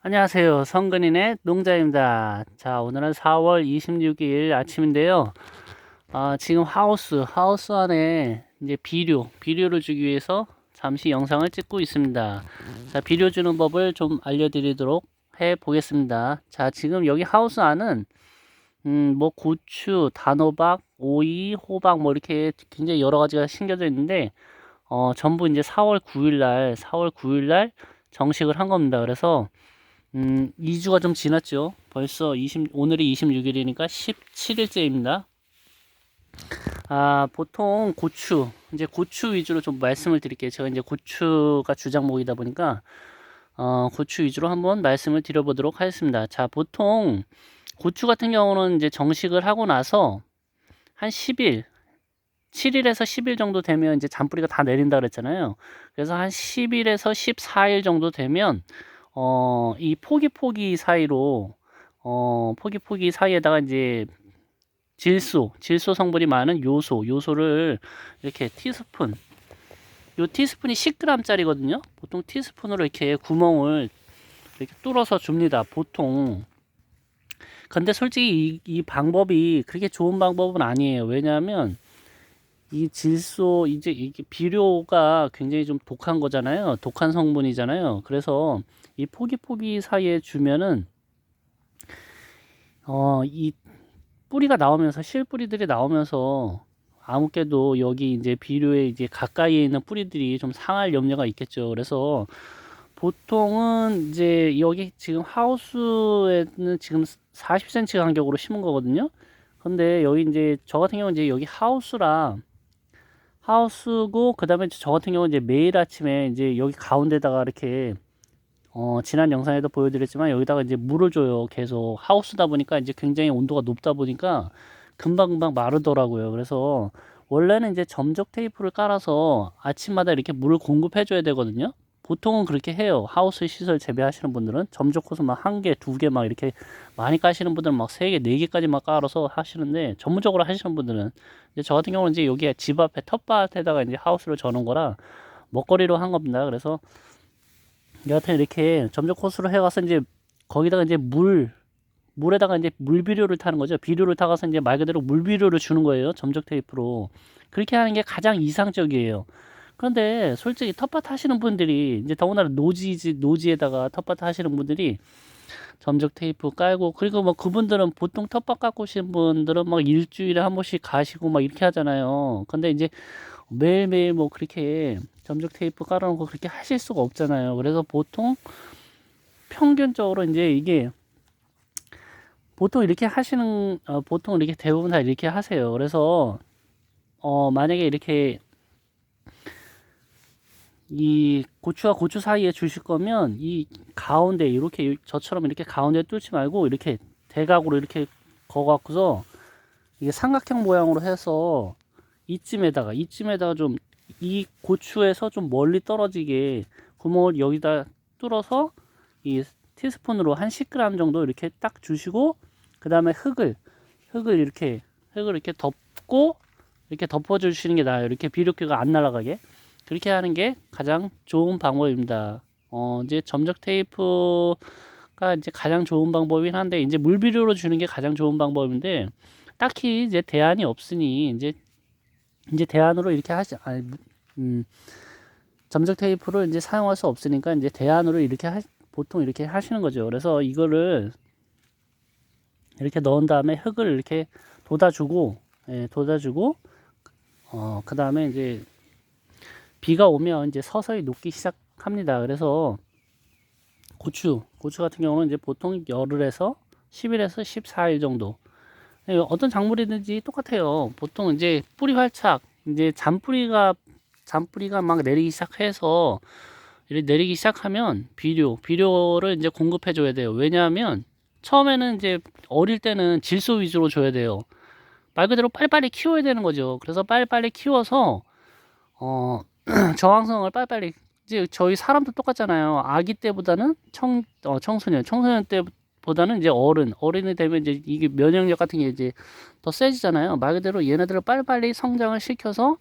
안녕하세요. 성근인의 농자입니다. 자, 오늘은 4월 26일 아침인데요. 지금 하우스 안에 이제 비료를 주기 위해서 잠시 영상을 찍고 있습니다. 자, 비료 주는 법을 좀 알려드리도록 해 보겠습니다. 자, 지금 여기 하우스 안은, 뭐, 고추, 단호박, 오이, 호박, 뭐, 이렇게 굉장히 여러 가지가 심겨져 있는데, 전부 이제 4월 9일 날 정식을 한 겁니다. 그래서, 2주가 좀 지났죠. 벌써 오늘이 26일이니까 17일째입니다. 보통 이제 고추 위주로 좀 말씀을 드릴게요. 제가 이제 고추가 주장목이다 보니까, 고추 위주로 한번 말씀을 드려보도록 하겠습니다. 자, 보통 고추 같은 경우는 이제 정식을 하고 나서 한 10일, 7일에서 10일 정도 되면 이제 잔뿌리가 다 내린다 그랬잖아요. 그래서 한 10일에서 14일 정도 되면 이 포기 사이로 포기 사이에다가 이제 질소 성분이 많은 요소를 이렇게 요 티스푼이 10g짜리거든요. 보통 티스푼으로 이렇게 구멍을 이렇게 뚫어서 줍니다. 보통. 근데 솔직히 이 방법이 그렇게 좋은 방법은 아니에요. 왜냐하면 이 이제 이게 비료가 굉장히 좀 독한 거잖아요. 독한 성분이잖아요. 그래서 이 포기 사이에 주면은 이 뿌리가 나오면서 실뿌리들이 나오면서 아무개도 여기 이제 비료에 이제 가까이에 있는 뿌리들이 좀 상할 염려가 있겠죠. 그래서 보통은 이제 여기 지금 하우스에는 지금 40cm 간격으로 심은 거거든요. 근데 여기 이제 저 같은 경우는 이제 여기 하우스고 그다음에 저 같은 경우는 이제 매일 아침에 이제 여기 가운데다가 이렇게 지난 영상에도 보여드렸지만 여기다가 이제 물을 줘요. 계속 하우스다 보니까 이제 굉장히 온도가 높다 보니까 금방금방 마르더라고요. 그래서 원래는 이제 점적 테이프를 깔아서 아침마다 이렇게 물을 공급해 줘야 되거든요. 보통은 그렇게 해요. 하우스 시설 재배하시는 분들은 점적 호스 막 한 개, 두 개 막 이렇게 많이 까시는 분들은 막 세 개, 네 개까지 막 깔아서 하시는데 전문적으로 하시는 분들은 이제 저 같은 경우는 이제 여기 집 앞에 텃밭에다가 이제 하우스를 저는 거라 먹거리로 한 겁니다. 그래서 여하튼 이렇게 점적 호스로 해가서 이제 거기다가 이제 물에다가 이제 물비료를 타는 거죠. 비료를 타가서 이제 말 그대로 물비료를 주는 거예요. 점적 테이프로. 그렇게 하는 게 가장 이상적이에요. 그런데 솔직히 텃밭 하시는 분들이 이제 더군다나 노지에다가 텃밭 하시는 분들이 점적 테이프 깔고 그리고 뭐 그분들은 보통 텃밭 갖고 오신 분들은 막 일주일에 한 번씩 가시고 막 이렇게 하잖아요. 근데 이제 매일매일 뭐 그렇게 점적 테이프 깔아놓고 그렇게 하실 수가 없잖아요. 그래서 보통 평균적으로 이제 이게 보통 이렇게 대부분 다 이렇게 하세요. 그래서 만약에 이렇게 이 고추와 고추 사이에 주실 거면 이 가운데 이렇게 저처럼 이렇게 가운데 뚫지 말고 이렇게 대각으로 이렇게 거 갖고서 이게 삼각형 모양으로 해서 이쯤에다가 좀 이 고추에서 좀 멀리 떨어지게 구멍을 여기다 뚫어서 이 티스푼으로 한 10g 정도 이렇게 딱 주시고 그 다음에 흙을 이렇게 덮고 이렇게 덮어 주시는 게 나아요. 이렇게 비료기가 안 날아가게 그렇게 하는 게 가장 좋은 방법입니다. 이제 점적 테이프가 이제 가장 좋은 방법이긴 한데 이제 물비료로 주는 게 가장 좋은 방법인데 딱히 이제 대안이 없으니 이제 대안으로 이렇게 점적 테이프를 이제 사용할 수 없으니까 이제 대안으로 보통 이렇게 하시는 거죠. 그래서 이거를 이렇게 넣은 다음에 흙을 이렇게 돋아주고, 돋아주고, 그 다음에 이제 비가 오면 이제 서서히 녹기 시작합니다. 그래서 고추 같은 경우는 이제 보통 열흘에서 10일에서 14일 정도. 어떤 작물이든지 똑같아요. 보통 이제 뿌리 활착, 이제 잔뿌리가 막 내리기 시작해서 이렇게 내리기 시작하면 비료를 이제 공급해 줘야 돼요. 왜냐하면 처음에는 이제 어릴 때는 질소 위주로 줘야 돼요. 말 그대로 빨리빨리 키워야 되는 거죠. 그래서 빨리빨리 키워서 어 저항성을 빨리빨리 이제 저희 사람도 똑같잖아요. 아기 때보다는 청소년 때보다는 이제 어른이 되면 이제 이게 면역력 같은 게 이제 더 세지잖아요. 말 그대로 얘네들을 빨리빨리 성장을 시켜서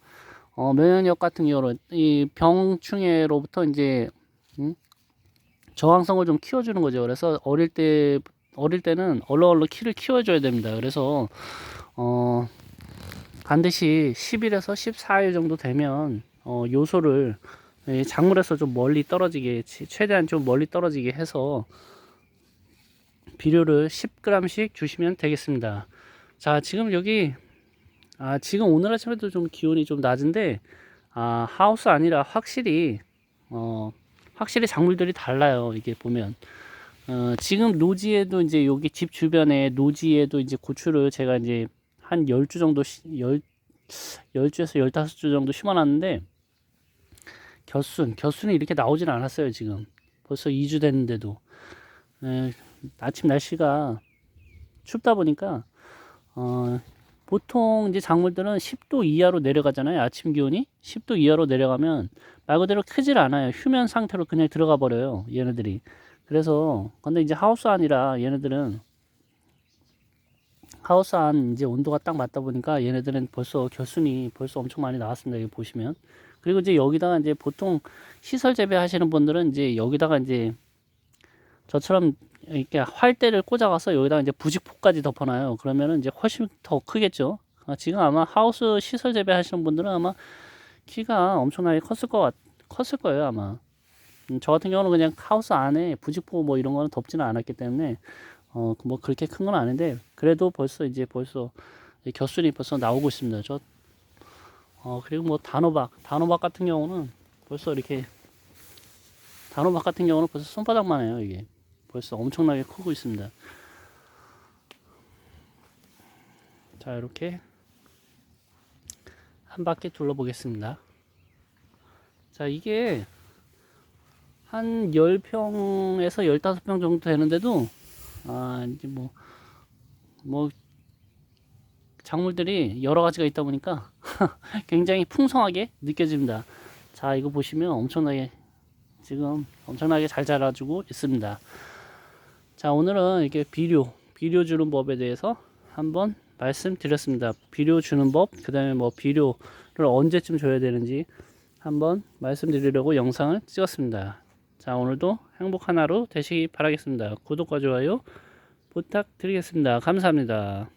면역력 같은 경우로 이 병충해로부터 이제 음? 저항성을 좀 키워주는 거죠. 그래서 어릴 때는 얼렁얼렁 키를 키워줘야 됩니다. 그래서 반드시 10일에서 14일 정도 되면 요소를 작물에서 좀 멀리 떨어지게, 최대한 좀 멀리 떨어지게 해서 비료를 10g씩 주시면 되겠습니다. 자, 지금 여기 지금 오늘 아침에도 좀 기온이 좀 낮은데 하우스 아니라 확실히 작물들이 달라요. 이게 보면 지금 노지에도 이제 여기 집 주변에 노지에도 이제 고추를 제가 이제 한 10주 정도 10주에서 15주 정도 심어놨는데 겨순이 이렇게 나오진 않았어요. 지금 벌써 2주 됐는데도 아침 날씨가 춥다 보니까 보통 이제 작물들은 10도 이하로 내려가잖아요. 아침 기온이 10도 이하로 내려가면 말 그대로 크질 않아요. 휴면 상태로 그냥 들어가 버려요. 얘네들이. 그래서 근데 이제 하우스 안이라 얘네들은 하우스 안 이제 온도가 딱 맞다 보니까 얘네들은 벌써 겨순이 벌써 엄청 많이 나왔습니다. 여기 보시면. 그리고 이제 여기다가 이제 보통 시설 재배하시는 분들은 이제 여기다가 이제 저처럼 이렇게 활대를 꽂아가서 여기다가 이제 부직포까지 덮어놔요. 그러면은 이제 훨씬 더 크겠죠. 지금 아마 하우스 시설 재배하시는 분들은 아마 키가 엄청나게 컸을 거예요, 아마. 저 같은 경우는 그냥 하우스 안에 부직포 뭐 이런 거는 덮지는 않았기 때문에 뭐 그렇게 큰 건 아닌데 그래도 벌써 겨순이 벌써 나오고 있습니다. 그리고 뭐 단호박 같은 경우는 벌써 이렇게 단호박 같은 경우는 벌써 손바닥만 해요. 이게 벌써 엄청나게 크고 있습니다. 자, 이렇게 한 바퀴 둘러보겠습니다. 자, 이게 한 10평에서 15평 정도 되는데도 이제 뭐 작물들이 여러 가지가 있다 보니까 굉장히 풍성하게 느껴집니다. 자, 이거 보시면 엄청나게 잘 자라주고 있습니다. 자, 오늘은 이렇게 비료 주는 법에 대해서 한번 말씀드렸습니다. 비료 주는 법, 그 다음에 뭐 비료를 언제쯤 줘야 되는지 한번 말씀드리려고 영상을 찍었습니다. 자, 오늘도 행복한 하루 되시기 바라겠습니다. 구독과 좋아요 부탁드리겠습니다. 감사합니다.